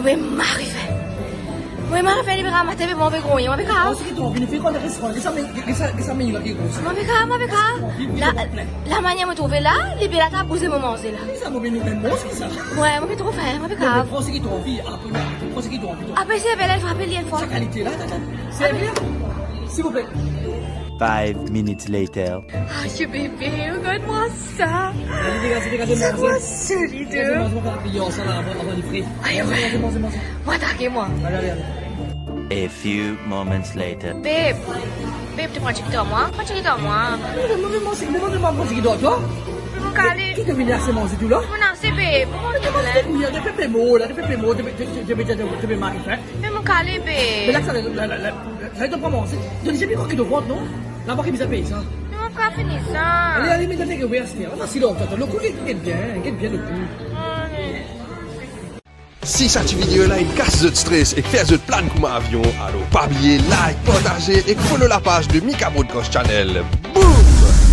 mais m'arrive. Oui, m'arrive, il va mater, mais mon bégon, il va béca. Oh, c'est qui t'en vient, fait quoi le restaurant? Qu'est-ce que ça met là, qui est gros? Moi béca. La manière de me trouver là, les belles à bouger mon manger là. Ça m'a venu même bon, c'est ça. Ouais, moi, je trouve, moi béca. Prends ce qui t'en vient, prends ce qui t'en vient. Après, c'est belle, elle va appeler une fois. Sa qualité là, c'est bien. S'il vous plaît. 5 minutes later. Ah, je bébé, regarde-moi ça. Allez, dégagez, C'est quoi celui de... on va faire un pilon, ça là, avant du frais. Allez, ouais. Mangez. Moi, taguez-moi. Allez. A few moments later. Babe, tu prends un chiquito à moi? Prends un chiquito à moi. Moi, c'est qui doit, toi? Mon calé. Qui te vient assez manger tout là? Non, c'est babe. Il y a des pépés mots, là, des pépés mots, tu veux marier, hein? Mais mon calé, Mais là, babe. ça doit pas manger. Tu dis, j'ai bien quoi qui doit prendre, non? Là-bas, qui vous paye ça? Mais mon frère finit ça. Allez, mais t'as que vous rester. On va s'y l'autre. Le coup, il est bien le coup. Si cette vidéo-là il casse de stress et fait de plan comme avion, alors pas oublier like, partager et follow la page de Mika Podcast Channel. Boom!